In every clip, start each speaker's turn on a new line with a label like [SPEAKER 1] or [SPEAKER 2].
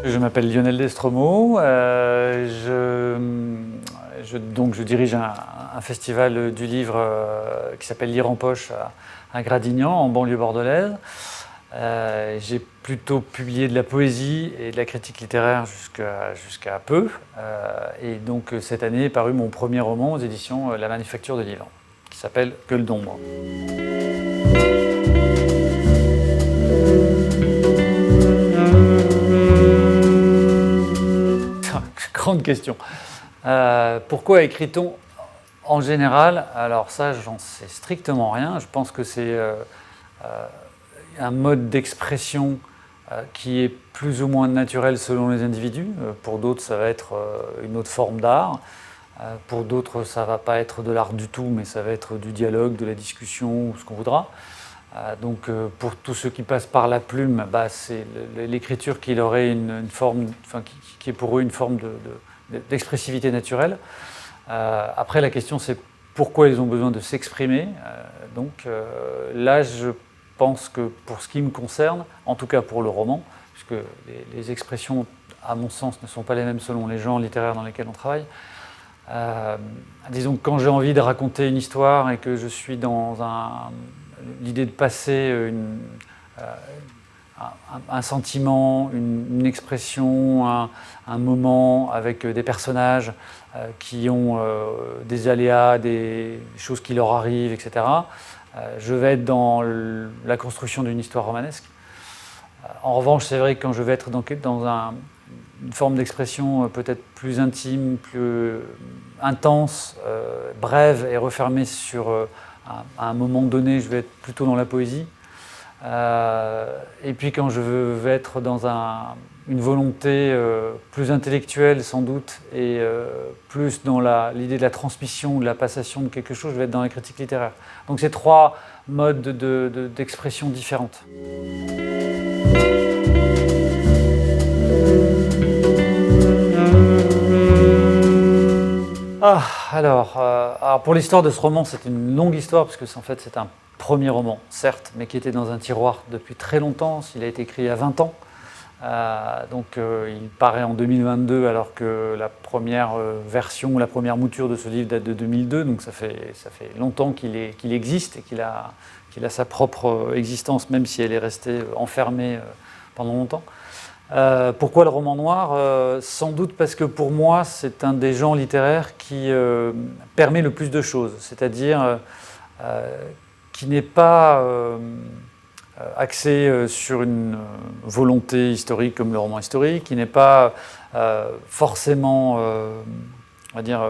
[SPEAKER 1] Je m'appelle Lionel Destromo, je dirige un festival du livre qui s'appelle Lire en poche à Gradignan, en banlieue bordelaise. J'ai plutôt publié de la poésie et de la critique littéraire jusqu'à peu. Et donc cette année est paru mon premier roman aux éditions La Manufacture de Livres, qui s'appelle Gueule d'ombre. Grande question. Pourquoi écrit-on en général? Alors ça, j'en sais strictement rien. Je pense que c'est un mode d'expression qui est plus ou moins naturel selon les individus. Pour d'autres, ça va être une autre forme d'art. Pour d'autres, ça ne va pas être de l'art du tout, mais ça va être du dialogue, de la discussion, ou ce qu'on voudra. Donc pour tous ceux qui passent par la plume, c'est l'écriture qui aurait une forme, qui est pour eux une forme d'expressivité naturelle. Après, la question, c'est pourquoi ils ont besoin de s'exprimer. Là, je pense que pour ce qui me concerne, en tout cas pour le roman, puisque les expressions, à mon sens, ne sont pas les mêmes selon les genres littéraires dans lesquels on travaille. Disons que quand j'ai envie de raconter une histoire et que je suis dans l'idée de passer un sentiment, une expression, un moment avec des personnages qui ont des aléas, des choses qui leur arrivent, etc. Je vais être dans la construction d'une histoire romanesque. En revanche, c'est vrai que quand je vais être dans une forme d'expression peut-être plus intime, plus intense, brève et refermée sur à un moment donné, je vais être plutôt dans la poésie. Et puis quand je vais être dans une volonté plus intellectuelle sans doute, et plus dans l'idée de la transmission, de la passation de quelque chose, je vais être dans la critique littéraire. Donc c'est trois modes d'expression différentes. Alors pour l'histoire de ce roman, c'est une longue histoire, parce que en fait c'est un premier roman, certes, mais qui était dans un tiroir depuis très longtemps. Il a été écrit il y a 20 ans. Il paraît en 2022, alors que la première version, la première mouture de ce livre date de 2002. Donc ça fait longtemps qu'il existe et qu'il a sa propre existence, même si elle est restée enfermée pendant longtemps. Pourquoi le roman noir? Sans doute parce que pour moi, c'est un des genres littéraires qui permet le plus de choses, c'est-à-dire qui n'est pas axé sur une volonté historique comme le roman historique, qui n'est pas forcément, on va dire,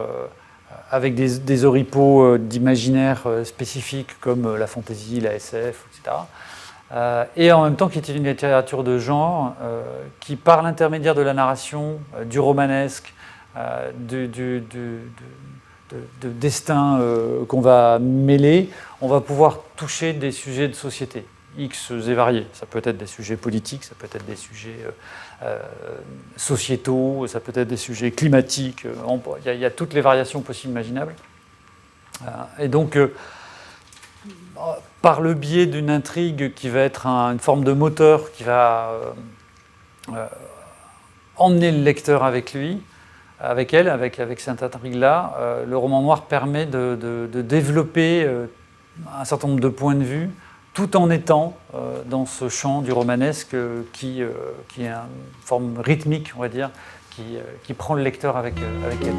[SPEAKER 1] avec des oripeaux d'imaginaire spécifiques comme la fantaisie, la SF, etc. Et en même temps qui est une littérature de genre qui, par l'intermédiaire de la narration, du romanesque, de destin qu'on va mêler, on va pouvoir toucher des sujets de société X et variés. Ça peut être des sujets politiques, ça peut être des sujets sociétaux, ça peut être des sujets climatiques. Il y a toutes les variations possibles imaginables. Et donc, par le biais d'une intrigue qui va être une forme de moteur qui va emmener le lecteur avec lui, avec elle, avec cette intrigue-là, le roman noir permet de développer un certain nombre de points de vue, tout en étant dans ce champ du romanesque qui est une forme rythmique, on va dire, qui prend le lecteur avec elle.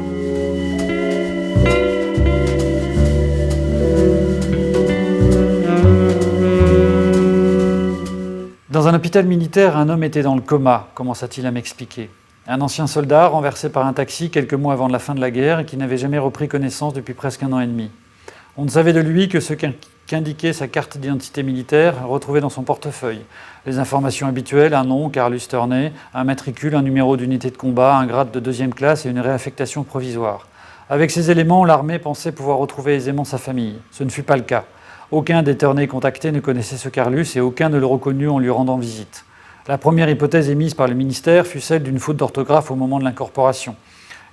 [SPEAKER 1] Dans un hôpital militaire, un homme était dans le coma, commença-t-il à m'expliquer. Un ancien soldat renversé par un taxi quelques mois avant la fin de la guerre et qui n'avait jamais repris connaissance depuis presque 1 an et demi. On ne savait de lui que ce qu'indiquait sa carte d'identité militaire retrouvée dans son portefeuille. Les informations habituelles, un nom, Carlus Turney, un matricule, un numéro d'unité de combat, un grade de 2e classe et une réaffectation provisoire. Avec ces éléments, l'armée pensait pouvoir retrouver aisément sa famille. Ce ne fut pas le cas. Aucun des Turney contactés ne connaissait ce Carlus et aucun ne le reconnut en lui rendant visite. La première hypothèse émise par le ministère fut celle d'une faute d'orthographe au moment de l'incorporation.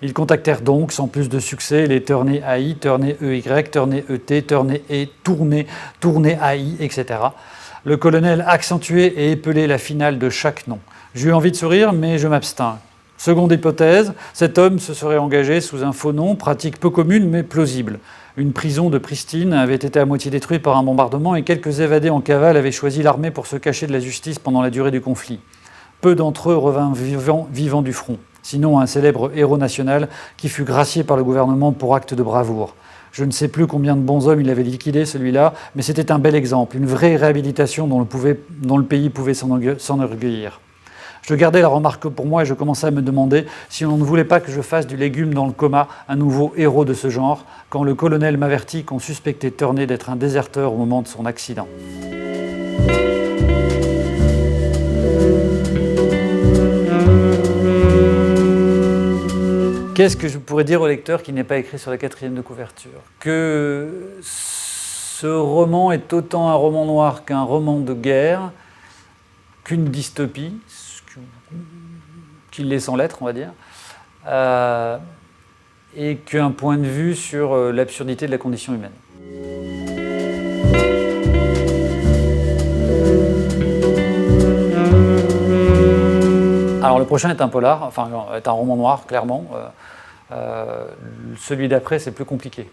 [SPEAKER 1] Ils contactèrent donc, sans plus de succès, les Turney AI, Turney EY, Turney ET, Turney E, Tourney AI, etc. Le colonel accentuait et épelait la finale de chaque nom. J'ai eu envie de sourire, mais je m'abstins. Seconde hypothèse, cet homme se serait engagé sous un faux nom, pratique peu commune mais plausible. Une prison de Pristine avait été à moitié détruite par un bombardement et quelques évadés en cavale avaient choisi l'armée pour se cacher de la justice pendant la durée du conflit. Peu d'entre eux revinrent vivants du front, sinon un célèbre héros national qui fut gracié par le gouvernement pour acte de bravoure. Je ne sais plus combien de bons hommes il avait liquidé, celui-là, mais c'était un bel exemple, une vraie réhabilitation dont le pays pouvait s'enorgueillir. Je gardais la remarque pour moi et je commençais à me demander si on ne voulait pas que je fasse du légume dans le coma un nouveau héros de ce genre, quand le colonel m'avertit qu'on suspectait Turney d'être un déserteur au moment de son accident. Qu'est-ce que je pourrais dire au lecteur qui n'est pas écrit sur la 4e de couverture? Que ce roman est autant un roman noir qu'un roman de guerre, qu'une dystopie, qu'il l'est sans lettres, on va dire, et qu'un point de vue sur l'absurdité de la condition humaine. Alors le prochain est un polar, enfin est un roman noir, clairement. Celui d'après, c'est plus compliqué.